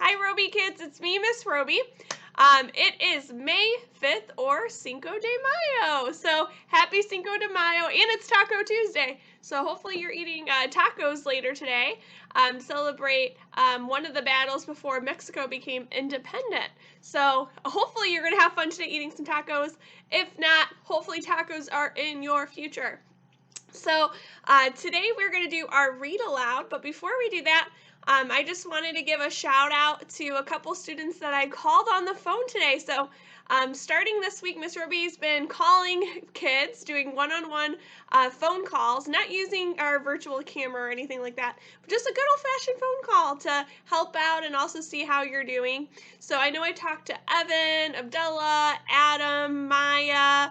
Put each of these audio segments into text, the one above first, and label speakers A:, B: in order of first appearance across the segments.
A: Hi, Robey kids. It's me, Miss Robey. It is May 5th or Cinco de Mayo. So happy Cinco de Mayo, and it's Taco Tuesday. So hopefully you're eating tacos later today to celebrate one of the battles before Mexico became independent. So hopefully you're going to have fun today eating some tacos. If not, hopefully tacos are in your future. So today we're going to do our read aloud, but before we do that, I just wanted to give a shout out to a couple students that I called on the phone today. So starting this week, Miss Robey's been calling kids, doing one-on-one phone calls, not using our virtual camera or anything like that, but just a good old-fashioned phone call to help out and also see how you're doing. So I know I talked to Evan, Abdullah, Adam, Maya,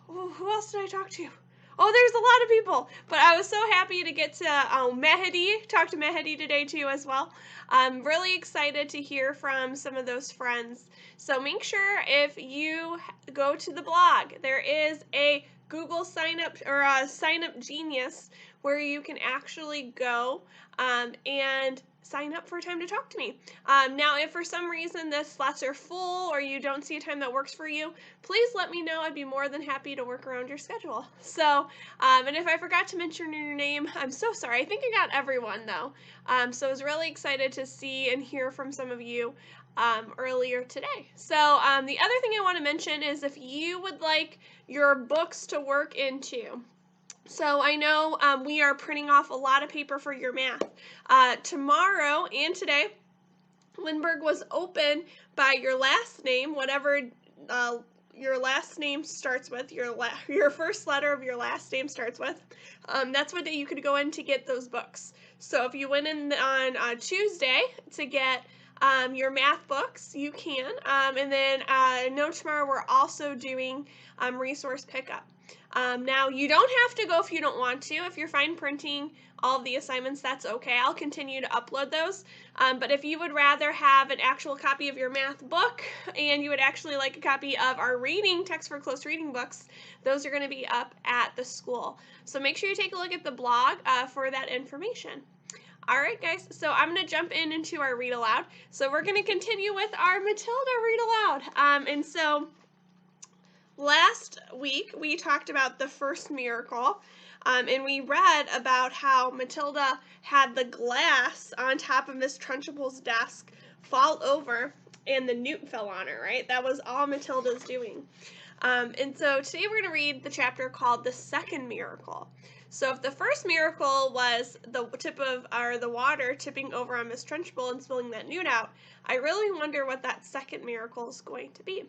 A: who else did I talk to? Oh, there's a lot of people, but I was so happy to get to Mehdi, talk to Mehdi today too as well. I'm really excited to hear from some of those friends. So make sure if you go to the blog, there is a Google sign up or a sign up genius where you can actually go and sign up for a time to talk to me. Now, if for some reason the slots are full or you don't see a time that works for you, please let me know. I'd be more than happy to work around your schedule. So, and if I forgot to mention your name, I'm so sorry. I think I got everyone though. So I was really excited to see and hear from some of you earlier today. So the other thing I want to mention is if you would like your books to work into. So I know we are printing off a lot of paper for your math. Tomorrow and today, Lindbergh was open by your last name, whatever your last name starts with, your first letter of your last name starts with. That's what day you could go in to get those books. So if you went in on Tuesday to get your math books, you can. And then I know tomorrow we're also doing resource pickup. Now, you don't have to go if you don't want to. If you're fine printing all of the assignments, that's okay. I'll continue to upload those. But if you would rather have an actual copy of your math book and you would actually like a copy of our reading, Text for Close Reading books, those are going to be up at the school. So make sure you take a look at the blog for that information. All right, guys, so I'm going to jump into our read aloud. So we're going to continue with our Matilda read aloud. And so last week, we talked about the first miracle, and we read about how Matilda had the glass on top of Miss Trunchbull's desk fall over, and the newt fell on her, right? That was all Matilda's doing. And so today we're going to read the chapter called The Second Miracle. So if the first miracle was the water tipping over on Miss Trunchbull and spilling that newt out, I really wonder what that second miracle is going to be.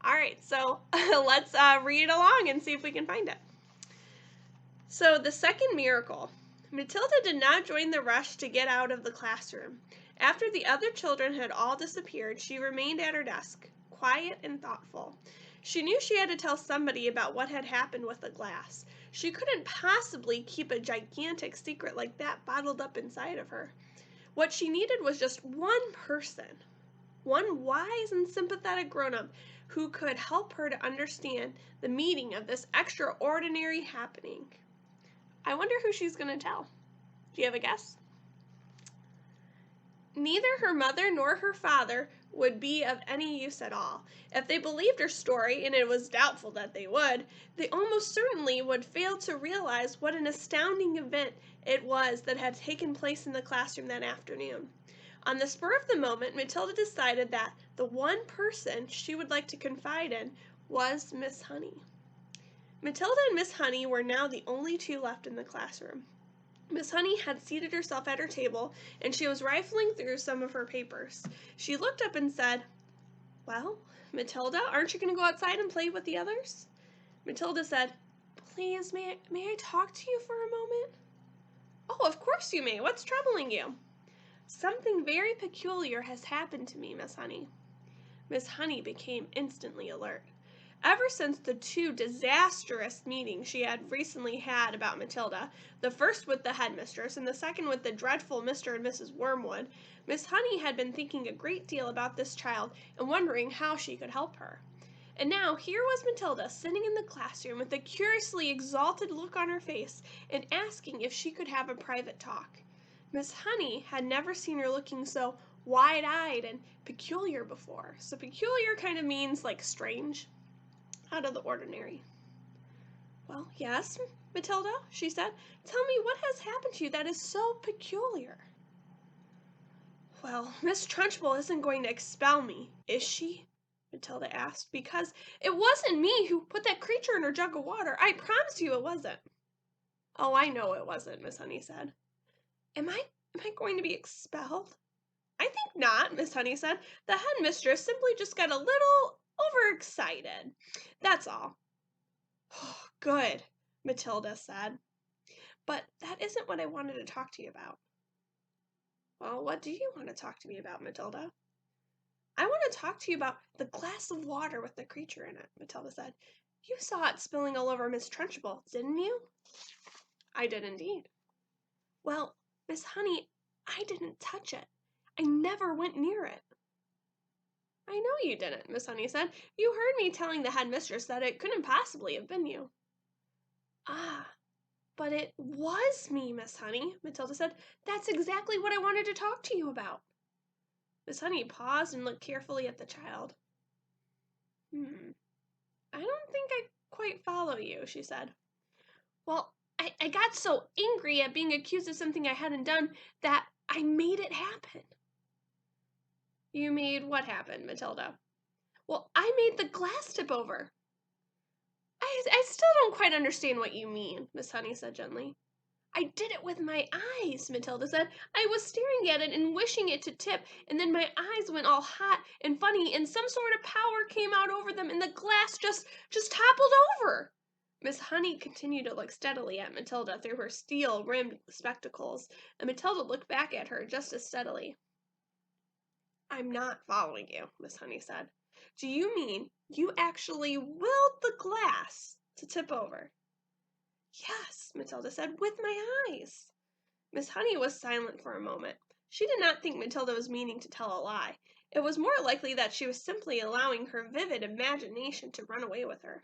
A: All right, so let's read along and see if we can find it. So the second miracle. Matilda did not join the rush to get out of the classroom. After the other children had all disappeared, she remained at her desk, quiet and thoughtful. She knew she had to tell somebody about what had happened with the glass. She couldn't possibly keep a gigantic secret like that bottled up inside of her. What she needed was just one person, one wise and sympathetic grown-up who could help her to understand the meaning of this extraordinary happening. I wonder who she's going to tell. Do you have a guess? Neither her mother nor her father would be of any use at all. If they believed her story, and it was doubtful that they would, they almost certainly would fail to realize what an astounding event it was that had taken place in the classroom that afternoon. On the spur of the moment, Matilda decided that the one person she would like to confide in was Miss Honey. Matilda and Miss Honey were now the only two left in the classroom. Miss Honey had seated herself at her table, and she was rifling through some of her papers. She looked up and said, "Well, Matilda, aren't you going to go outside and play with the others?" Matilda said, "Please, may I talk to you for a moment?" "Oh, of course you may. What's troubling you?" "Something very peculiar has happened to me, Miss Honey." Miss Honey became instantly alert. Ever since the two disastrous meetings she had recently had about Matilda, the first with the headmistress and the second with the dreadful Mr. and Mrs. Wormwood, Miss Honey had been thinking a great deal about this child and wondering how she could help her. And now here was Matilda sitting in the classroom with a curiously exalted look on her face and asking if she could have a private talk. Miss Honey had never seen her looking so wide-eyed and peculiar before. So peculiar kind of means like strange, out of the ordinary. Well, yes, Matilda, she said. Tell me what has happened to you that is so peculiar. Well, Miss Trunchbull isn't going to expel me, is she? Matilda asked, because it wasn't me who put that creature in her jug of water. I promise you it wasn't. Oh, I know it wasn't, Miss Honey said. Am I going to be expelled? I think not, Miss Honey said. The headmistress simply just got a little overexcited. That's all. Oh, good, Matilda said. But that isn't what I wanted to talk to you about. Well, what do you want to talk to me about, Matilda? I want to talk to you about the glass of water with the creature in it, Matilda said. You saw it spilling all over Miss Trunchbull, didn't you? I did indeed. Well, Miss Honey, I didn't touch it. I never went near it. I know you didn't, Miss Honey said. You heard me telling the headmistress that it couldn't possibly have been you. Ah, but it was me, Miss Honey, Matilda said. That's exactly what I wanted to talk to you about. Miss Honey paused and looked carefully at the child. I don't think I quite follow you, she said. Well, I got so angry at being accused of something I hadn't done that I made it happen. You made what happen, Matilda? Well, I made the glass tip over. I still don't quite understand what you mean, Miss Honey said gently. I did it with my eyes, Matilda said. I was staring at it and wishing it to tip, and then my eyes went all hot and funny, and some sort of power came out over them, and the glass just toppled over. Miss Honey continued to look steadily at Matilda through her steel-rimmed spectacles, and Matilda looked back at her just as steadily. I'm not following you, Miss Honey said. Do you mean you actually willed the glass to tip over? Yes, Matilda said, with my eyes. Miss Honey was silent for a moment. She did not think Matilda was meaning to tell a lie. It was more likely that she was simply allowing her vivid imagination to run away with her.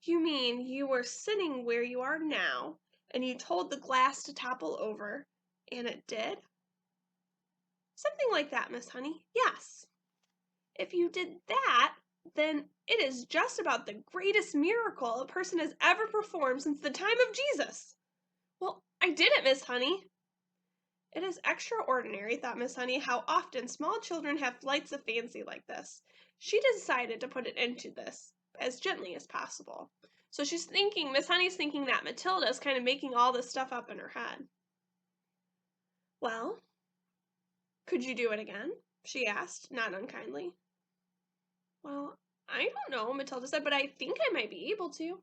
A: You mean you were sitting where you are now, and you told the glass to topple over, and it did? Something like that, Miss Honey. Yes. If you did that, then it is just about the greatest miracle a person has ever performed since the time of Jesus. Well, I did it, Miss Honey. It is extraordinary, thought Miss Honey, how often small children have flights of fancy like this. She decided to put it into this as gently as possible. So she's thinking, Miss Honey's thinking that Matilda's kind of making all this stuff up in her head. Well, could you do it again? She asked, not unkindly. Well, I don't know, Matilda said, but I think I might be able to.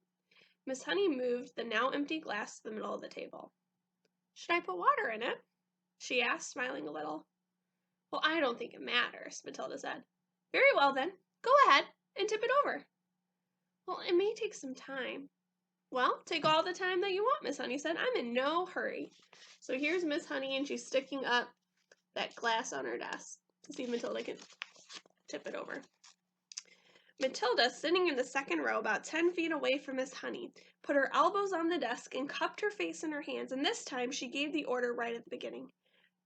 A: Miss Honey moved the now empty glass to the middle of the table. Should I put water in it? She asked, smiling a little. Well, I don't think it matters, Matilda said. Very well, then. Go ahead and tip it over. Well, it may take some time. Well, take all the time that you want, Miss Honey said. I'm in no hurry. So here's Miss Honey, and she's sticking up that glass on her desk to see if Matilda can tip it over. Matilda, sitting in the second row about 10 feet away from Miss Honey, put her elbows on the desk and cupped her face in her hands, and this time she gave the order right at the beginning.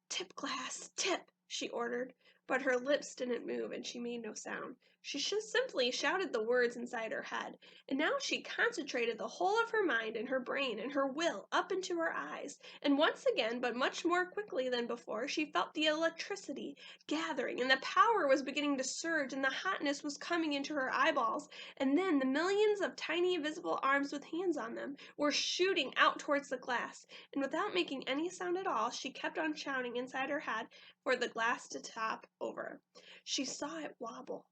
A: Tip, glass, tip, she ordered, but her lips didn't move and she made no sound. She just simply shouted the words inside her head, and now she concentrated the whole of her mind and her brain and her will up into her eyes, and once again, but much more quickly than before, she felt the electricity gathering, and the power was beginning to surge, and the hotness was coming into her eyeballs, and then the millions of tiny invisible arms with hands on them were shooting out towards the glass, and without making any sound at all, she kept on shouting inside her head for the glass to top over. She saw it wobble.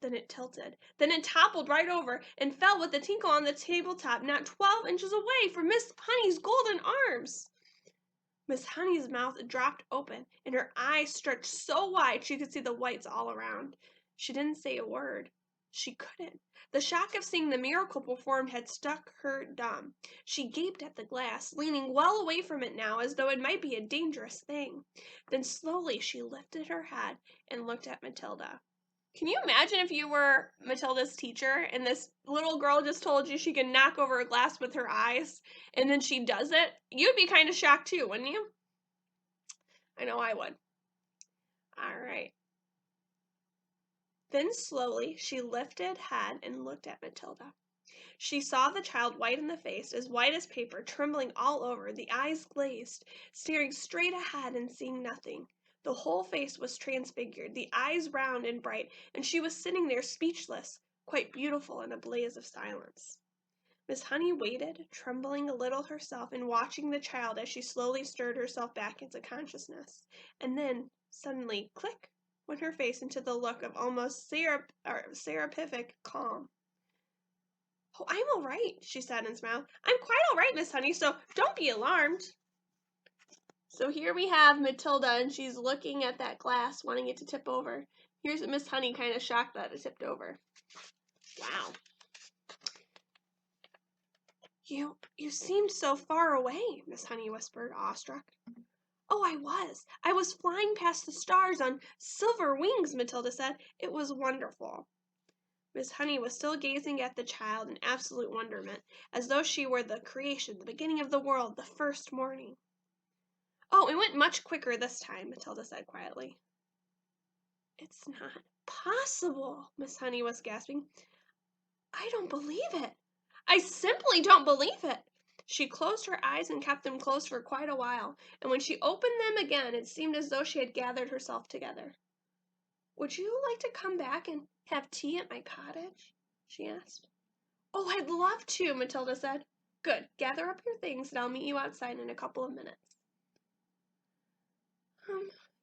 A: Then it tilted. Then it toppled right over and fell with a tinkle on the tabletop, not 12 inches away from Miss Honey's golden arms. Miss Honey's mouth dropped open, and her eyes stretched so wide she could see the whites all around. She didn't say a word. She couldn't. The shock of seeing the miracle performed had struck her dumb. She gaped at the glass, leaning well away from it now, as though it might be a dangerous thing. Then slowly she lifted her head and looked at Matilda. Can you imagine if you were Matilda's teacher and this little girl just told you she could knock over a glass with her eyes and then she does it? You'd be kind of shocked too, wouldn't you? I know I would. All right. Then slowly she lifted head and looked at Matilda. She saw the child white in the face, as white as paper, trembling all over, the eyes glazed, staring straight ahead and seeing nothing. The whole face was transfigured, the eyes round and bright, and she was sitting there speechless, quite beautiful in a blaze of silence. Miss Honey waited, trembling a little herself, and watching the child as she slowly stirred herself back into consciousness. And then, suddenly, click, went her face into the look of almost seraphic calm. "Oh, I'm all right," she said and smiled. "I'm quite all right, Miss Honey, so don't be alarmed." So here we have Matilda, and she's looking at that glass, wanting it to tip over. Here's Miss Honey, kind of shocked that it tipped over. Wow. You seemed so far away," Miss Honey whispered, awestruck. "Oh, I was. I was flying past the stars on silver wings," Matilda said. "It was wonderful." Miss Honey was still gazing at the child in absolute wonderment, as though she were the creation, the beginning of the world, the first morning. "Oh, it went much quicker this time," Matilda said quietly. "It's not possible," Miss Honey was gasping. "I don't believe it. I simply don't believe it." She closed her eyes and kept them closed for quite a while, and when she opened them again it seemed as though she had gathered herself together. "Would you like to come back and have tea at my cottage?" she asked. "Oh, I'd love to," Matilda said. "Good. Gather up your things and I'll meet you outside in a couple of minutes."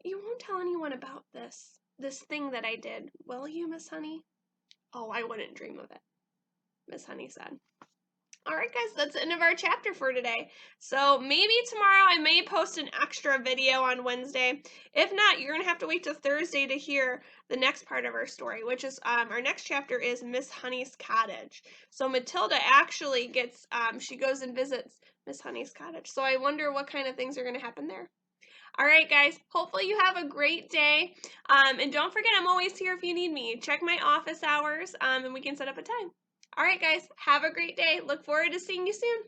A: You won't tell anyone about this thing that I did, will you, Miss Honey?" "Oh, I wouldn't dream of it," Miss Honey said. All right, guys, that's the end of our chapter for today. So maybe tomorrow I may post an extra video on Wednesday. If not, you're going to have to wait till Thursday to hear the next part of our story, which is our next chapter is Miss Honey's cottage. So Matilda actually gets, she goes and visits Miss Honey's cottage. So I wonder what kind of things are going to happen there. All right, guys, hopefully you have a great day. And don't forget, I'm always here if you need me. Check my office hours, and we can set up a time. All right, guys, have a great day. Look forward to seeing you soon.